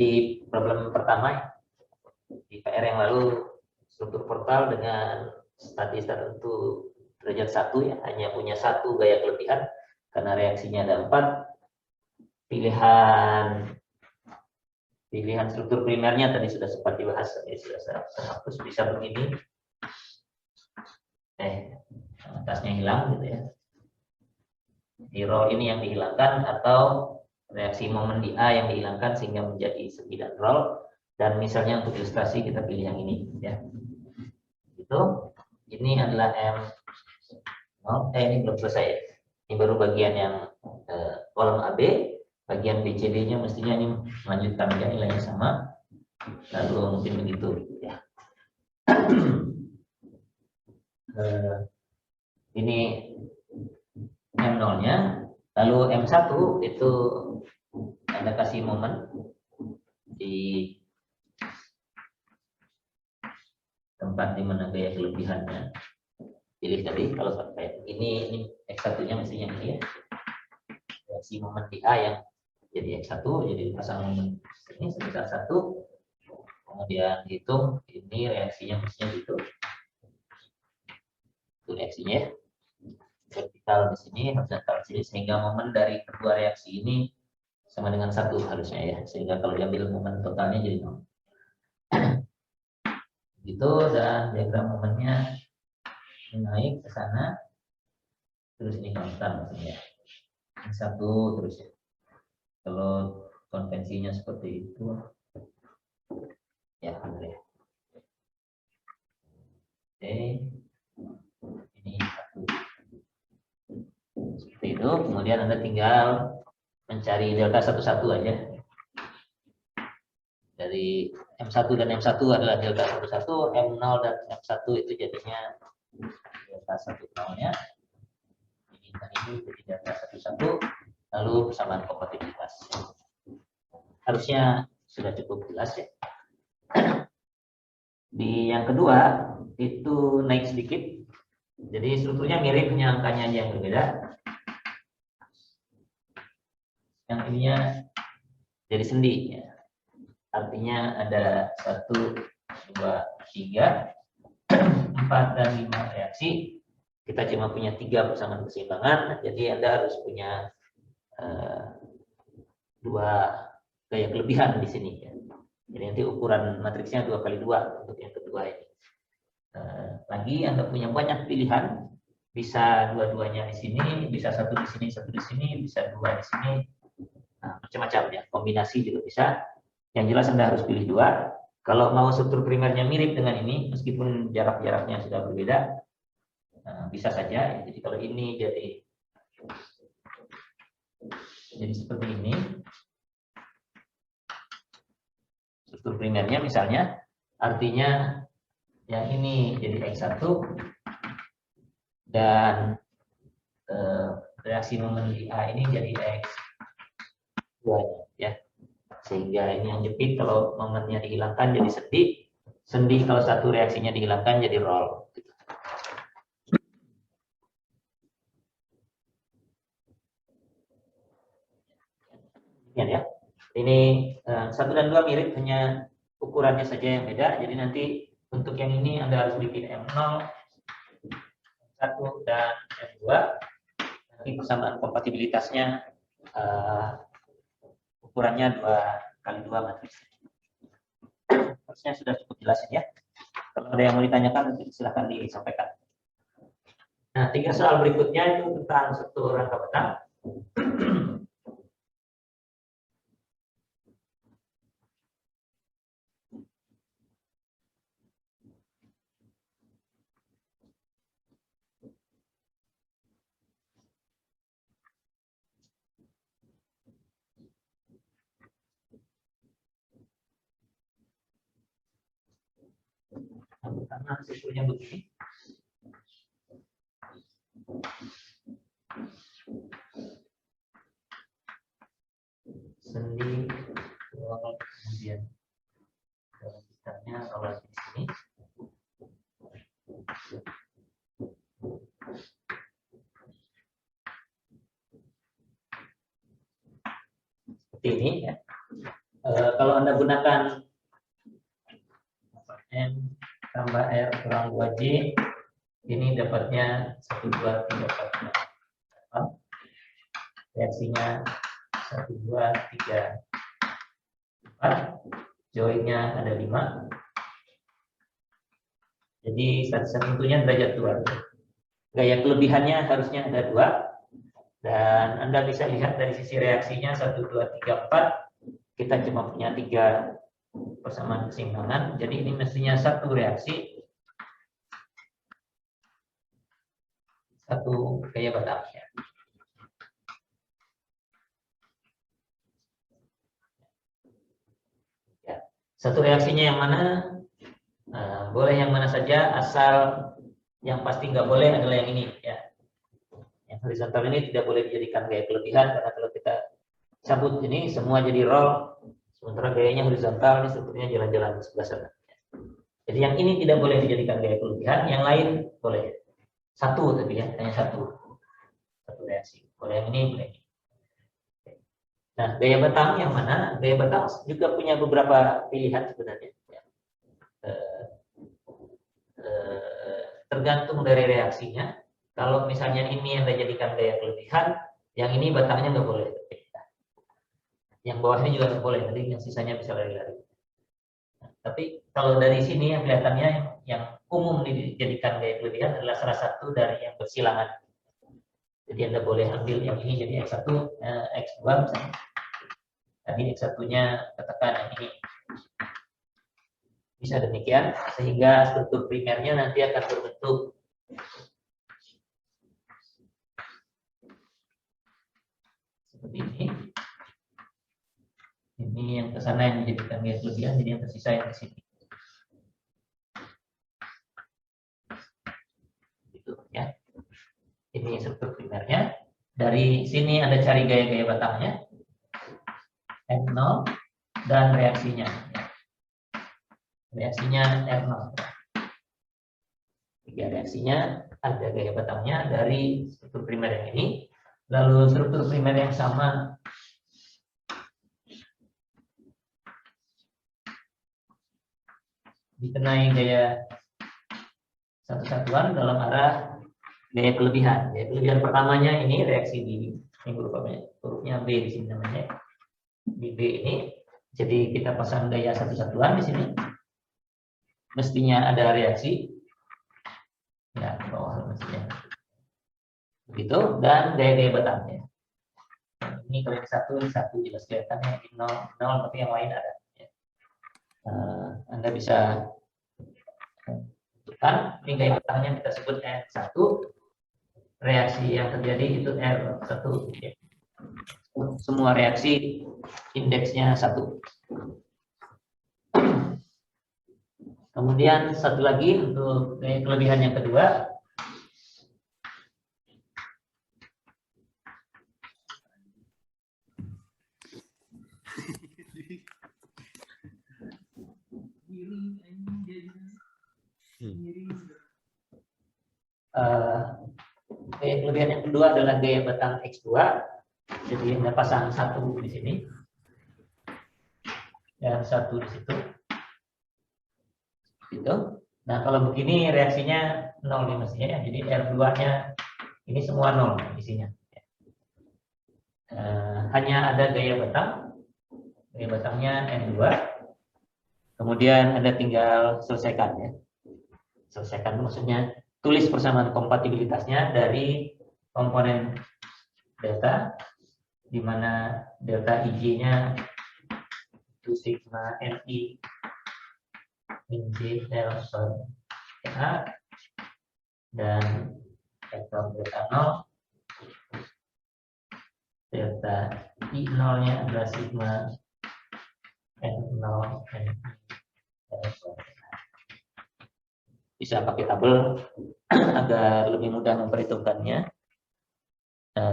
di problem pertama di PR yang lalu, struktur portal dengan statis tertentu derajat 1 ya, hanya punya satu gaya kelebihan karena reaksinya ada 4. Pilihan struktur primernya tadi sudah sempat dibahas, sudah saya hapus, bisa begini. Atasnya hilang gitu ya. Di roll ini yang dihilangkan atau reaksi momen di A yang dihilangkan sehingga menjadi 9 roll. Dan misalnya untuk ilustrasi kita pilih yang ini ya. Itu ini adalah ini belum selesai. Ini baru bagian yang kolom AB, bagian BCD-nya mestinya ini melanjutkan ya, nilainya sama. Lalu mungkin begitu ya. Ini M0-nya, lalu M1 itu Anda kasih momen di tempat di mana gaya kelebihannya. Pilih tadi kalau sampai ini X1-nya mestinya ini ya. Reaksi momen di A yang jadi X1, jadi dipasang momen ini sebesar 1. Kemudian hitung ini reaksinya mestinya gitu. Itu reaksinya ya. Vertikal di sini, horizontal di sini, sehingga momen dari kedua reaksi ini sama dengan 1 harusnya ya, sehingga kalau diambil momen totalnya jadi 0. Gitu, dan diagram momennya naik ke sana, terus ini konstan maksudnya. Ini 1 terus ya. Kalau konvensinya seperti itu, ya benar ya. Oke, ini 1. Seperti itu, kemudian Anda tinggal mencari delta satu-satu aja. Dari M1 dan M1 adalah delta satu-satu, M0 dan M1 itu jadinya delta 1-0-nya. Ini jadi delta satu-satu, lalu persamaan kompatibilitas. Harusnya sudah cukup jelas ya. Di yang kedua, itu naik sedikit. Jadi strukturnya mirip, hanya angkanya aja yang berbeda. Yang ininya jadi sendi ya. Artinya ada 1, 2, 3, 4 dan 5 reaksi. Kita cuma punya 3 persamaan keseimbangan, jadi Anda harus punya 2 gaya kelebihan di sini ya. Jadi nanti ukuran matriksnya 2 kali 2 untuk yang kedua ini. Lagi Anda punya banyak pilihan, bisa dua-duanya di sini, bisa 1 di sini, 1 di sini, bisa 2 di sini. Nah, macam-macam ya, kombinasi juga bisa. Yang jelas Anda harus pilih 2. Kalau mau struktur primernya mirip dengan ini, meskipun jarak-jaraknya sudah berbeda, bisa saja. Jadi kalau ini jadi seperti ini, struktur primernya misalnya, artinya yang ini jadi X1 dan reaksi momen di A ini jadi X2 ya. Sehingga ini yang jepit kalau momennya dihilangkan jadi sendi. Sendi kalau satu reaksinya dihilangkan jadi roll. Ya. Ini 1 dan 2 mirip, hanya ukurannya saja yang beda. Jadi nanti untuk yang ini Anda harus bikin M0, M1 dan M2. Nanti persamaan kompatibilitasnya ukurannya 2 kali 2 matriks. Harusnya sudah cukup jelas ya. Kalau ada yang mau ditanyakan nanti silahkan disampaikan. Nah, 3 soal berikutnya itu tentang struktur rangka benang. Karena strukturnya begini. Sendi kemudian misalnya kalau di sini seperti ini ya. Kalau Anda gunakan M tambah R kurang 2J, ini dapatnya 1, 2, 3, 4, 5. Reaksinya 1, 2, 3, 4. Joinnya ada 5. Jadi tentunya derajat 2. Gaya kelebihannya harusnya ada 2. Dan Anda bisa lihat dari sisi reaksinya 1, 2, 3, 4. Kita cuma punya 3 persamaan keseimbangan. Jadi ini mestinya satu reaksi, satu gaya batangnya. Ya. Satu reaksinya yang mana? Boleh yang mana saja, asal yang pasti nggak boleh adalah yang ini. Ya. Yang horizontal ini tidak boleh dijadikan gaya kelebihan, karena kalau kita cabut ini semua jadi roll, sementara gayanya horizontal, ini strukturnya jalan-jalan ke sebelah sana. Jadi yang ini tidak boleh dijadikan gaya kelebihan, yang lain boleh. Satu tapi ya, hanya satu reaksi. Boleh yang ini, boleh ini. Nah, gaya batang yang mana? Gaya batang juga punya beberapa pilihan sebenarnya. Tergantung dari reaksinya. Kalau misalnya ini yang dijadikan gaya kelebihan, yang ini batangnya nggak boleh. Yang bawahnya juga nggak boleh, nanti yang sisanya bisa lari-lari. Nah, tapi kalau dari sini yang kelihatannya yang umum dijadikan gaya kelebihan adalah salah satu dari yang bersilangan. Jadi Anda boleh ambil yang ini jadi X1, X2 misalnya. Tadi X1-nya katakan yang ini. Bisa demikian, sehingga struktur primernya nanti akan berbentuk seperti ini. Ini yang ke sana yang menjadikan gaya kelebihan, jadi yang tersisa yang di sini. Gitu ya. Ini struktur primernya. Dari sini Anda cari gaya-gaya batangnya. M0 dan reaksinya. Reaksinya R0. Tiga reaksinya ada gaya batangnya dari struktur primer yang ini. Lalu struktur primer yang sama dikenai gaya satu satuan dalam arah gaya kelebihan. Gaya kelebihan pertamanya ini reaksi di hurufnya B di sini namanya. Di B ini, jadi kita pasang gaya satu satuan di sini. Mestinya ada reaksi. Ya, di bawah mestinya. Begitu, dan gaya-gaya batangnya. Ini kalau yang satu jelas kelihatannya ini 0, tapi yang lain ada. Anda bisa tentukan, ini gaya batangnya kita sebut R1. Reaksi yang terjadi itu R1. Semua reaksi indeksnya 1. Kemudian satu lagi untuk gaya kelebihan yang kedua. Gaya kelebihan yang kedua adalah gaya batang X2. Jadi Anda pasang satu di sini dan satu di situ. Gitu. Nah, kalau begini reaksinya 0 nih mestinya ya. Jadi R2-nya ini semua 0 isinya. Hanya ada gaya batang. Gaya batangnya N2. Kemudian Anda tinggal selesaikan ya. Selesaikan maksudnya tulis persamaan kompatibilitasnya dari komponen delta, di mana delta IJ-nya itu sigma NI min J L per A, dan vektor delta 0, delta I0-nya adalah sigma N0 NI L per A. Bisa pakai tabel agar lebih mudah memperhitungkannya.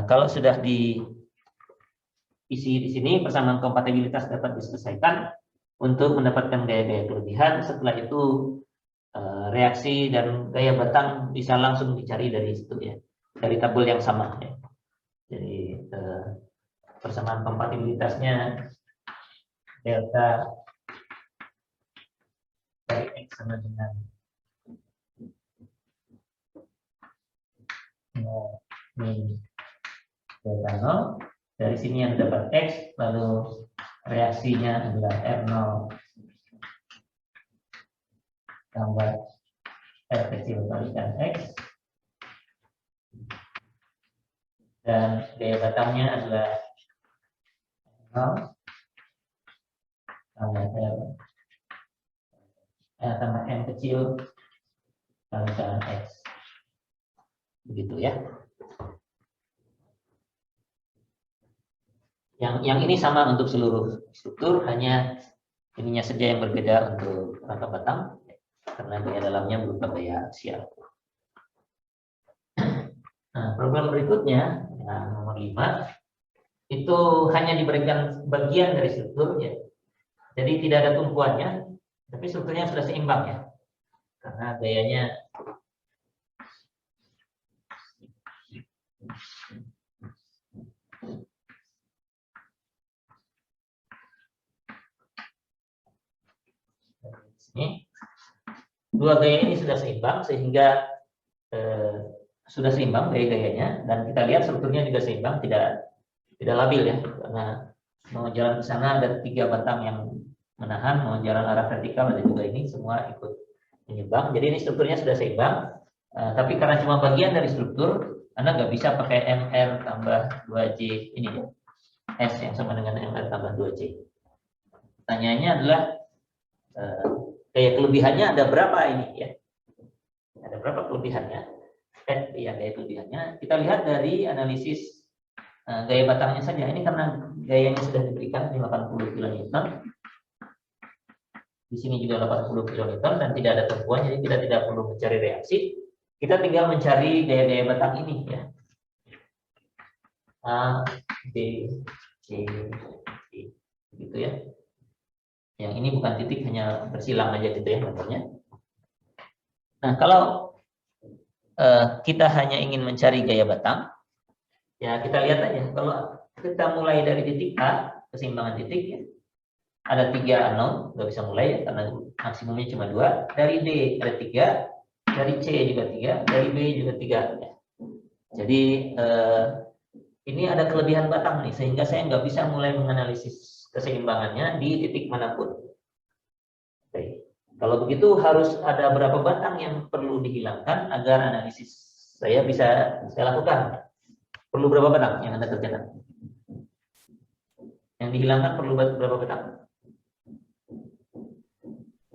Kalau sudah diisi di sini, persamaan kompatibilitas dapat diselesaikan untuk mendapatkan gaya-gaya kelebihan. Setelah itu reaksi dan gaya batang bisa langsung dicari dari situ ya, dari tabel yang sama. Ya. Jadi persamaan kompatibilitasnya delta dari X sama dengan min delta 0. Dari sini yang dapat X, lalu reaksinya adalah R0 tambah R kecil kalikan X. Dan gaya batangnya adalah 0 tambah tambah M kecil kalikan X. Begitu ya. Yang ini sama untuk seluruh struktur, hanya ininya saja yang berbeda untuk rangka batang, karena gaya dalamnya berupa gaya aksial. Nah, problem berikutnya, yang nomor 5, itu hanya diberikan bagian dari struktur, ya. Jadi tidak ada tumpuannya, tapi strukturnya sudah seimbang ya, karena gayanya ini. Dua gaya ini sudah seimbang, sehingga sudah seimbang gaya-gayanya, dan kita lihat strukturnya juga seimbang, tidak labil ya, karena mau jalan ke sana ada 3 batang yang menahan, mau jalan arah vertikal ada juga, ini semua ikut menyeimbang. Jadi ini strukturnya sudah seimbang, tapi karena cuma bagian dari struktur, Anda nggak bisa pakai MR tambah 2J ini ya, S yang sama dengan MR tambah 2J. Pertanyaannya adalah gaya kelebihannya ada berapa ini ya? Ada berapa kelebihannya? Ya, gaya kelebihannya kita lihat dari analisis gaya batangnya saja. Ini karena gayanya sudah diberikan di 80 kN. Di sini juga 80 kN dan tidak ada tumpuan, jadi kita tidak perlu mencari reaksi. Kita tinggal mencari gaya-gaya batang ini ya. A, B, C, D, gitu ya. Yang ini bukan titik, hanya bersilang aja gitu ya gambarnya. Nah, kalau kita hanya ingin mencari gaya batang, ya kita lihat aja. Kalau kita mulai dari titik A, keseimbangan titik ya, ada 3 unknown, nggak bisa mulai ya, karena maksimumnya cuma 2. Dari D ada 3, dari C juga 3, dari B juga 3 ya. Jadi ini ada kelebihan batang nih, sehingga saya nggak bisa mulai menganalisis keseimbangannya di titik manapun. Oke. Kalau begitu harus ada berapa batang yang perlu dihilangkan agar analisis saya bisa saya lakukan. Perlu berapa batang yang Anda kerjakan? Yang dihilangkan perlu berapa batang?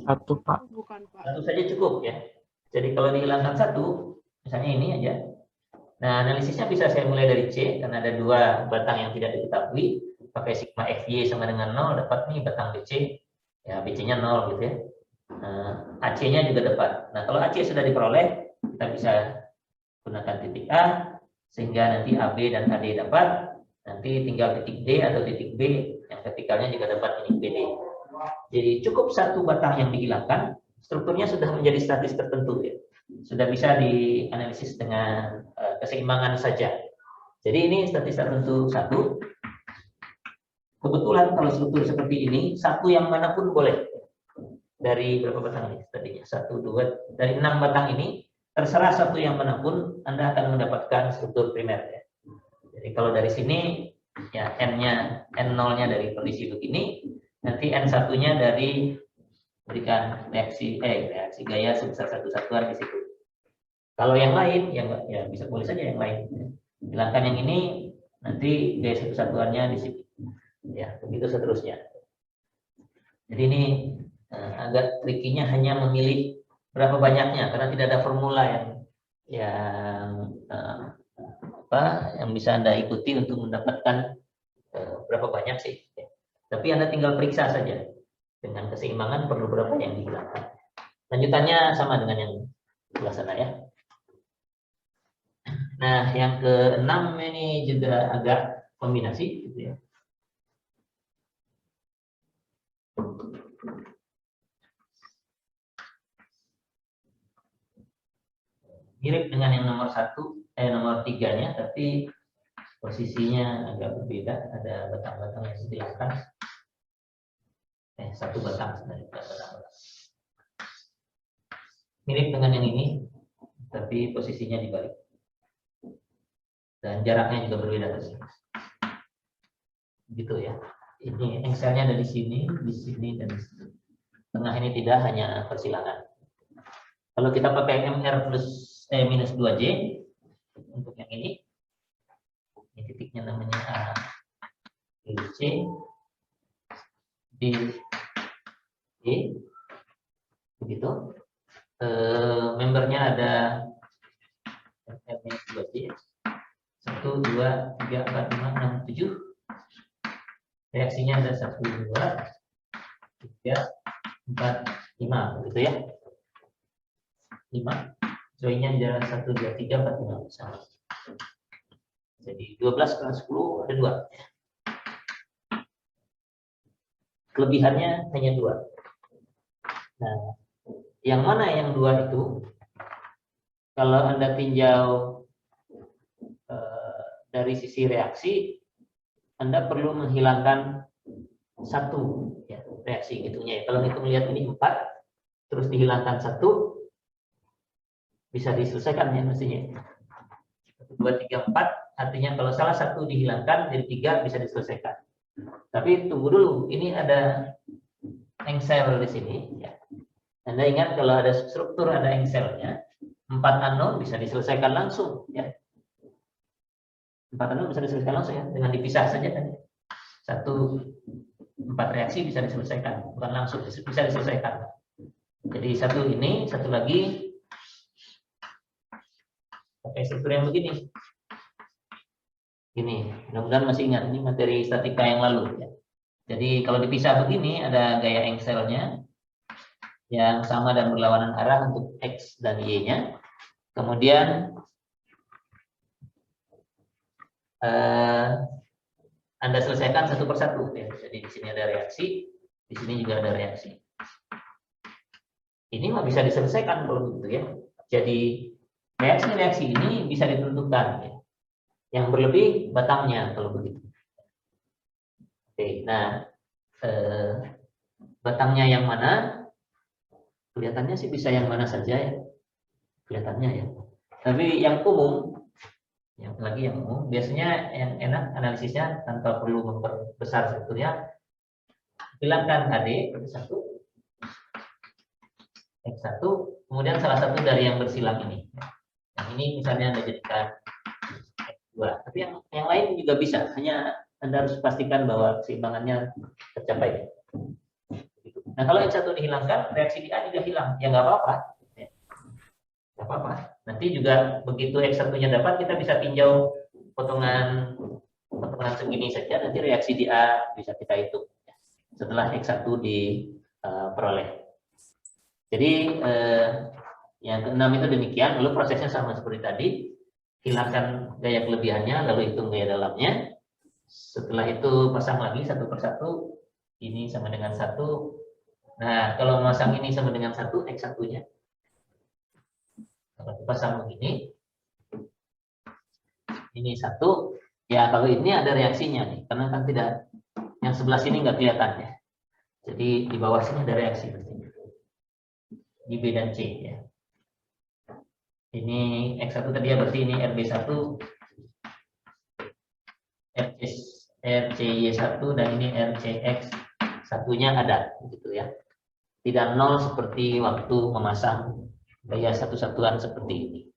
1, Pak. Bukan, Pak. 1 saja cukup ya. Jadi kalau dihilangkan 1, misalnya ini aja. Nah, analisisnya bisa saya mulai dari C, karena ada 2 batang yang tidak diketahui. Pakai sigma FY sama dengan 0, dapat nih batang BC. Ya, BC-nya 0 gitu ya. AC-nya juga dapat. Nah, kalau AC sudah diperoleh, kita bisa gunakan titik A, sehingga nanti AB dan AD dapat. Nanti tinggal titik D atau titik B, yang vertikalnya juga dapat ini BD. Jadi cukup 1 batang yang dihilangkan, strukturnya sudah menjadi statis tertentu ya. Sudah bisa dianalisis dengan keseimbangan saja. Jadi ini statis tertentu 1. Kebetulan kalau struktur seperti ini, 1 yang manapun boleh. Dari berapa batang ini tadinya? 1, 2, dari 6 batang ini, terserah 1 yang manapun, Anda akan mendapatkan struktur primer ya. Jadi kalau dari sini, ya N0-nya dari kondisi begini, nanti N1-nya dari berikan reaksi gaya sebesar 1 satuan di situ. Kalau yang lain, ya bisa boleh saja yang lain. Hilangkan yang ini, nanti gaya 1 satuannya di situ. Ya, begitu seterusnya. Jadi ini agak trikinya hanya memilih berapa banyaknya, karena tidak ada formula yang bisa Anda ikuti untuk mendapatkan berapa banyak sih. Tapi Anda tinggal periksa saja dengan keseimbangan perlu berapa yang dihilangkan. Lanjutannya sama dengan yang sebelah sana ya. Nah, yang ke-6 ini juga agak kombinasi gitu ya. Mirip dengan yang nomor 3-nya, tapi posisinya agak berbeda, ada batang-batang yang dihilangkan. satu batang sebenarnya, batang. Mirip dengan yang ini, tapi posisinya dibalik. Dan jaraknya juga berbeda di sini. Gitu ya. Ini engselnya ada di sini, dan di sini. Tengah ini tidak, hanya persilangan. Kalau kita pakai MR minus 2J untuk yang ini titiknya namanya A, B, C, D, E, begitu. Membernya ada MR minus 2J, 1, 2, 3, 4, 5, 6, 7. Reaksinya ada 1, 2, 3, 4, 5, begitu ya. 5, joinnya jalan 1, 2, 3, 4, 5 sama. Jadi 12 kurang 10 ada 2. Kelebihannya hanya 2. Nah, yang mana yang 2 itu? Kalau Anda tinjau dari sisi reaksi, Anda perlu menghilangkan 1 ya, reaksi gitunya ya. Kalau hitung lihat ini 4, terus dihilangkan 1, bisa diselesaikan ya mestinya. 1, 2, 3, 4, artinya kalau salah 1 dihilangkan, jadi 3 bisa diselesaikan. Tapi tunggu dulu, ini ada engsel di sini. Ya. Anda ingat kalau ada struktur, ada engselnya, 4 anon bisa diselesaikan langsung. Ya. 4 anon bisa diselesaikan langsung ya, dengan dipisah saja tadi. 4 reaksi bisa diselesaikan, bukan langsung, bisa diselesaikan. Jadi 1 ini, 1 lagi, pakai struktur yang begini. Ini, mudah-mudahan masih ingat, ini materi statika yang lalu. Ya. Jadi kalau dipisah begini, ada gaya engselnya yang sama dan berlawanan arah untuk X dan Y-nya. Kemudian Anda selesaikan satu persatu. Ya. Jadi di sini ada reaksi, di sini juga ada reaksi. Ini mah bisa diselesaikan kalau begitu ya. Jadi reaksi-reaksi ini bisa ditentukan. Ya. Yang berlebih batangnya kalau begitu. Oke, nah batangnya yang mana? Kelihatannya sih bisa yang mana saja ya. Kelihatannya ya. Tapi yang umum, yang umum, biasanya yang enak analisisnya tanpa perlu memperbesar strukturnya. Hilangkan HD satu, X1, kemudian salah satu dari yang bersilang ini. Yang ini misalnya Anda jadikan X2. Tapi yang lain juga bisa, hanya Anda harus pastikan bahwa keseimbangannya tercapai. Nah, kalau X1 dihilangkan, reaksi di A juga hilang. Ya nggak apa-apa. Nggak apa-apa. Nanti juga begitu X1-nya dapat, kita bisa tinjau potongan segini saja. Nanti reaksi di A bisa kita hitung setelah X1 diperoleh. Jadi yang keenam itu demikian. Lalu prosesnya sama seperti tadi. Hilangkan gaya kelebihannya, lalu hitung gaya dalamnya. Setelah itu pasang lagi satu persatu. Ini sama dengan 1. Nah, kalau memasang ini sama dengan 1, X1-nya. Kalau dipasang begini, ini 1. Ya, kalau ini ada reaksinya nih, karena kan tidak, yang sebelah sini nggak kelihatan ya. Jadi di bawah sini ada reaksi pastinya. Di B dan C ya. Ini X1 tadi ya, berarti ini RB1, RCY1, dan ini RCX1-nya ada, gitu ya. Tidak nol seperti waktu memasang gaya satu-satuan seperti ini.